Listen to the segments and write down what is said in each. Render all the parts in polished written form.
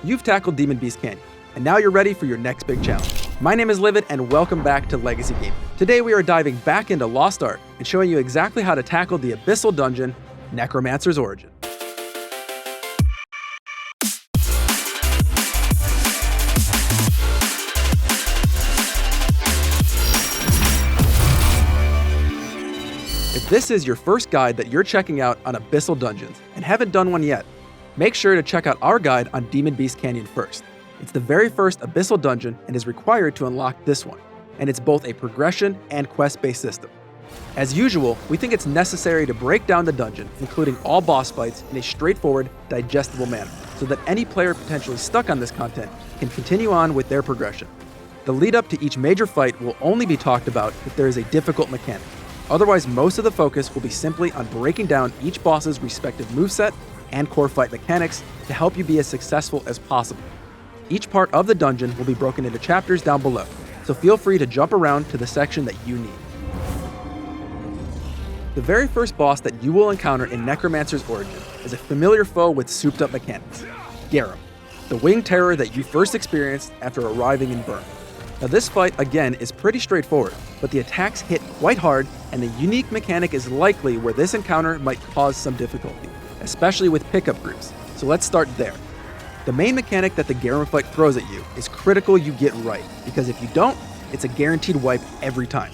You've tackled Demon Beast Canyon, and now you're ready for your next big challenge. My name is Livid, and welcome back to Legacy Gaming. Today we are diving back into Lost Ark and showing you exactly how to tackle the Abyssal Dungeon, Necromancer's Origin. If this is your first guide that you're checking out on Abyssal Dungeons and haven't done one yet, make sure to check out our guide on Demon Beast Canyon first. It's the very first Abyssal Dungeon and is required to unlock this one, and it's both a progression and quest-based system. As usual, we think it's necessary to break down the dungeon, including all boss fights, in a straightforward, digestible manner, so that any player potentially stuck on this content can continue on with their progression. The lead up to each major fight will only be talked about if there is a difficult mechanic. Otherwise, most of the focus will be simply on breaking down each boss's respective moveset and core fight mechanics to help you be as successful as possible. Each part of the dungeon will be broken into chapters down below, so feel free to jump around to the section that you need. The very first boss that you will encounter in Necromancer's Origin is a familiar foe with souped-up mechanics, Garum, the winged terror that you first experienced after arriving in Burn. Now this fight, again, is pretty straightforward, but the attacks hit quite hard, and the unique mechanic is likely where this encounter might cause some difficulty, especially with pickup groups, so let's start there. The main mechanic that the Garum fight throws at you is critical you get right, because if you don't, it's a guaranteed wipe every time.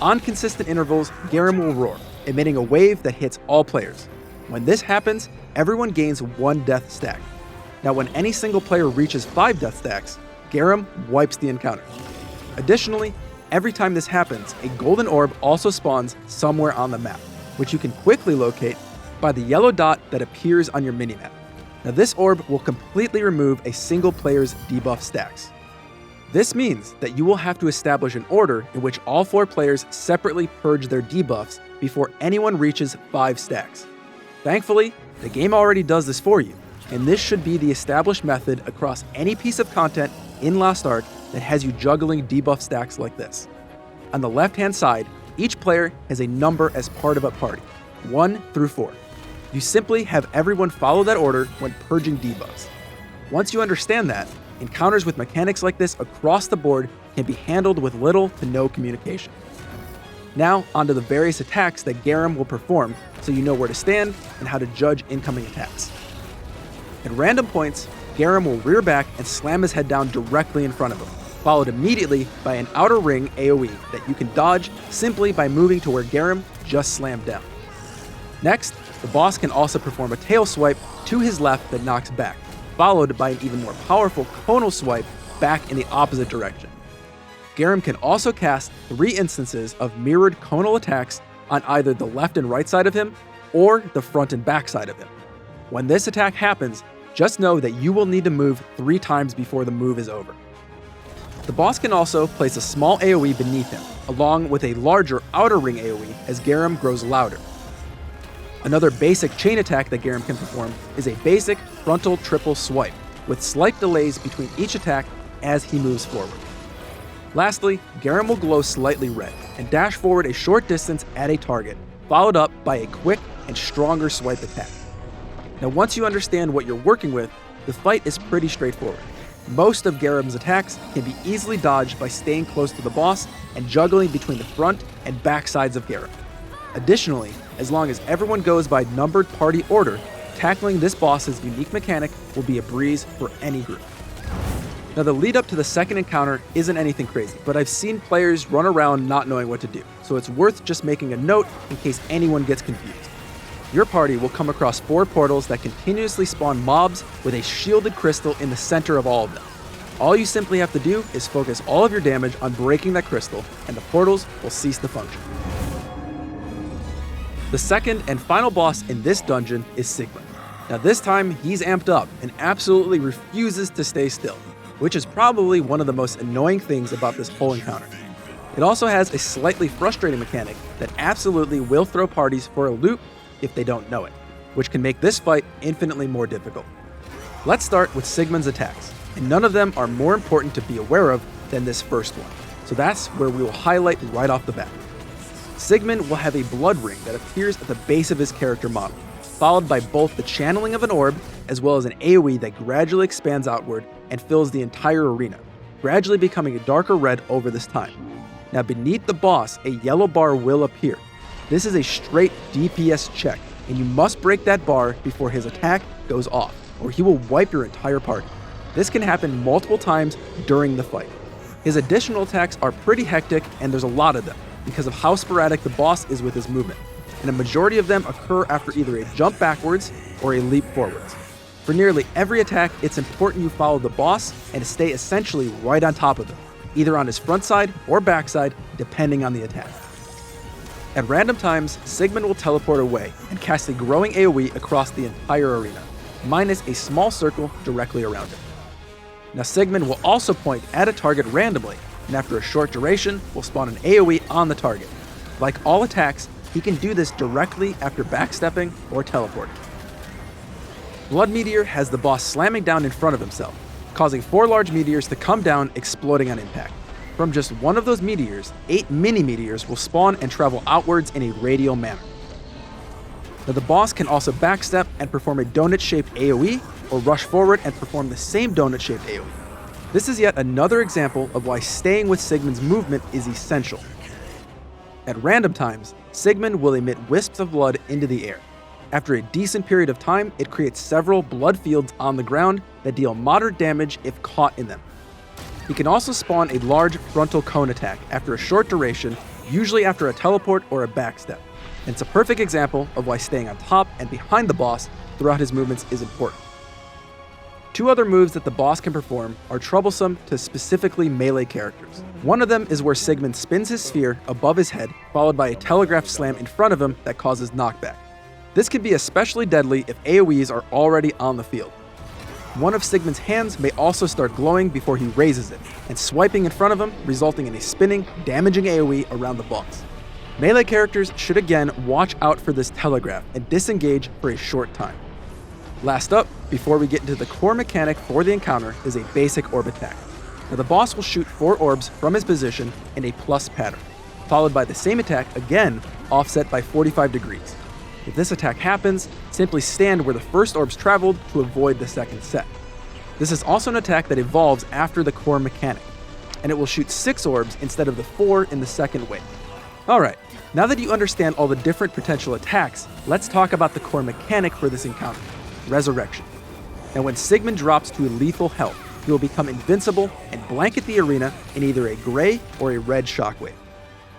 On consistent intervals, Garum will roar, emitting a wave that hits all players. When this happens, everyone gains 1 death stack. Now when any single player reaches 5 death stacks, Garum wipes the encounter. Additionally, every time this happens, a golden orb also spawns somewhere on the map, which you can quickly locate by the yellow dot that appears on your minimap. Now this orb will completely remove a single player's debuff stacks. This means that you will have to establish an order in which all 4 players separately purge their debuffs before anyone reaches 5 stacks. Thankfully, the game already does this for you, and this should be the established method across any piece of content in Lost Ark that has you juggling debuff stacks like this. On the left-hand side, each player has a number as part of a party, 1 through 4. You simply have everyone follow that order when purging debuffs. Once you understand that, encounters with mechanics like this across the board can be handled with little to no communication. Now, onto the various attacks that Garum will perform so you know where to stand and how to judge incoming attacks. At random points, Garum will rear back and slam his head down directly in front of him, followed immediately by an outer ring AoE that you can dodge simply by moving to where Garum just slammed down. Next, the boss can also perform a tail swipe to his left that knocks back, followed by an even more powerful conal swipe back in the opposite direction. Garum can also cast 3 instances of mirrored conal attacks on either the left and right side of him or the front and back side of him. When this attack happens, just know that you will need to move 3 times before the move is over. The boss can also place a small AoE beneath him, along with a larger outer ring AoE as Garum grows louder. Another basic chain attack that Garum can perform is a basic frontal triple swipe, with slight delays between each attack as he moves forward. Lastly, Garum will glow slightly red and dash forward a short distance at a target, followed up by a quick and stronger swipe attack. Now once you understand what you're working with, the fight is pretty straightforward. Most of Garum's attacks can be easily dodged by staying close to the boss and juggling between the front and back sides of Garum. Additionally, as long as everyone goes by numbered party order, tackling this boss's unique mechanic will be a breeze for any group. Now the lead up to the second encounter isn't anything crazy, but I've seen players run around not knowing what to do, so it's worth just making a note in case anyone gets confused. Your party will come across 4 portals that continuously spawn mobs with a shielded crystal in the center of all of them. All you simply have to do is focus all of your damage on breaking that crystal, and the portals will cease to function. The second and final boss in this dungeon is Sigmund. Now this time, he's amped up and absolutely refuses to stay still, which is probably one of the most annoying things about this whole encounter. It also has a slightly frustrating mechanic that absolutely will throw parties for a loop if they don't know it, which can make this fight infinitely more difficult. Let's start with Sigmund's attacks, and none of them are more important to be aware of than this first one, so that's where we will highlight right off the bat. Sigmund will have a blood ring that appears at the base of his character model. followed by both the channeling of an orb as well as an AoE that gradually expands outward and fills the entire arena, gradually becoming a darker red over this time. Now beneath the boss, a yellow bar will appear. This is a straight DPS check, and you must break that bar before his attack goes off, or he will wipe your entire party. This can happen multiple times during the fight. His additional attacks are pretty hectic, and there's a lot of them, because of how sporadic the boss is with his movement, and a majority of them occur after either a jump backwards or a leap forwards. For nearly every attack, it's important you follow the boss and stay essentially right on top of him, either on his front side or back side, depending on the attack. At random times, Sigmund will teleport away and cast a growing AoE across the entire arena, minus a small circle directly around it. Now Sigmund will also point at a target randomly, and after a short duration, will spawn an AoE on the target. Like all attacks, he can do this directly after backstepping or teleporting. Blood Meteor has the boss slamming down in front of himself, causing 4 large meteors to come down, exploding on impact. From just one of those meteors, 8 mini-meteors will spawn and travel outwards in a radial manner. Now the boss can also backstep and perform a donut-shaped AoE, or rush forward and perform the same donut-shaped AoE. This is yet another example of why staying with Sigmund's movement is essential. At random times, Sigmund will emit wisps of blood into the air. After a decent period of time, it creates several blood fields on the ground that deal moderate damage if caught in them. He can also spawn a large frontal cone attack after a short duration, usually after a teleport or a backstep. And it's a perfect example of why staying on top and behind the boss throughout his movements is important. 2 other moves that the boss can perform are troublesome to specifically melee characters. One of them is where Sigmund spins his sphere above his head, followed by a telegraph slam in front of him that causes knockback. This can be especially deadly if AoEs are already on the field. One of Sigmund's hands may also start glowing before he raises it, and swiping in front of him, resulting in a spinning, damaging AoE around the boss. Melee characters should again watch out for this telegraph and disengage for a short time. Last up, before we get into the core mechanic for the encounter, is a basic orb attack. Now the boss will shoot 4 orbs from his position in a plus pattern, followed by the same attack again, offset by 45 degrees. If this attack happens, simply stand where the first orbs traveled to avoid the second set. This is also an attack that evolves after the core mechanic, and it will shoot 6 orbs instead of the 4 in the second wave. Alright, now that you understand all the different potential attacks, let's talk about the core mechanic for this encounter, Resurrection. Now when Sigmund drops to lethal health, he will become invincible and blanket the arena in either a gray or a red shockwave.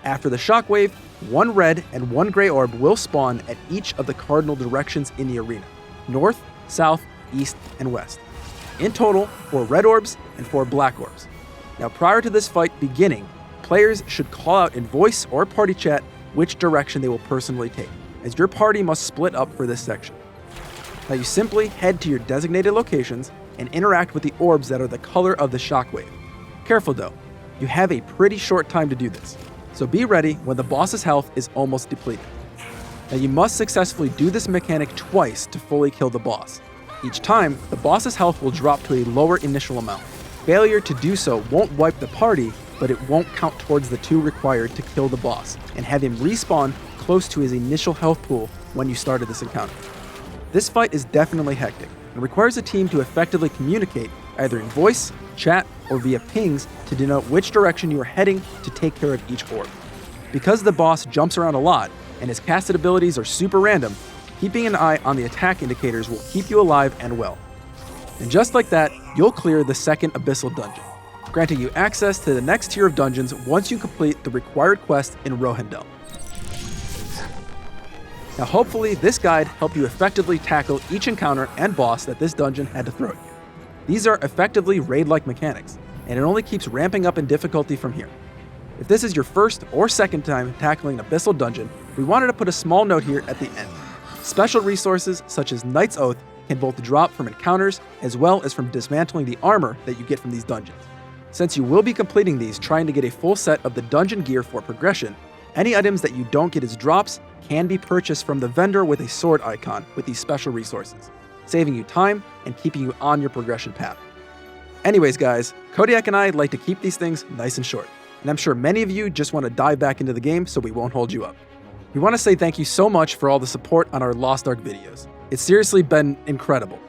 After the shockwave, 1 red and 1 gray orb will spawn at each of the cardinal directions in the arena: north, south, east, and west. In total, 4 red orbs and 4 black orbs. Now prior to this fight beginning, players should call out in voice or party chat which direction they will personally take, as your party must split up for this section. Now you simply head to your designated locations and interact with the orbs that are the color of the shockwave. Careful though, you have a pretty short time to do this, so be ready when the boss's health is almost depleted. Now you must successfully do this mechanic twice to fully kill the boss. Each time, the boss's health will drop to a lower initial amount. Failure to do so won't wipe the party, but it won't count towards the 2 required to kill the boss, and have him respawn close to his initial health pool when you started this encounter. This fight is definitely hectic, and requires a team to effectively communicate, either in voice, chat, or via pings to denote which direction you are heading to take care of each orb. Because the boss jumps around a lot, and his casted abilities are super random, keeping an eye on the attack indicators will keep you alive and well. And just like that, you'll clear the second Abyssal Dungeon, granting you access to the next tier of dungeons once you complete the required quest in Rohendel. Now hopefully this guide helped you effectively tackle each encounter and boss that this dungeon had to throw at you. These are effectively raid-like mechanics, and it only keeps ramping up in difficulty from here. If this is your first or second time tackling an Abyssal Dungeon, we wanted to put a small note here at the end. Special resources such as Knight's Oath can both drop from encounters as well as from dismantling the armor that you get from these dungeons. Since you will be completing these trying to get a full set of the dungeon gear for progression, any items that you don't get as drops can be purchased from the vendor with a sword icon with these special resources, saving you time and keeping you on your progression path. Anyways guys, Codiak and I like to keep these things nice and short, and I'm sure many of you just want to dive back into the game so we won't hold you up. We want to say thank you so much for all the support on our Lost Ark videos. It's seriously been incredible.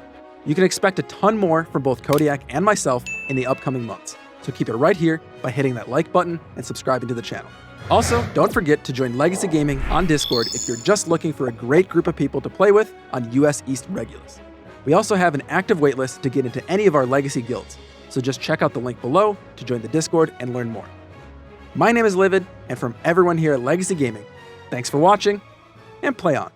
You can expect a ton more from both Codiak and myself in the upcoming months, so keep it right here by hitting that like button and subscribing to the channel. Also, don't forget to join Legacy Gaming on Discord if you're just looking for a great group of people to play with on US East Regulus. We also have an active waitlist to get into any of our Legacy guilds, so just check out the link below to join the Discord and learn more. My name is Livid, and from everyone here at Legacy Gaming, thanks for watching, and play on.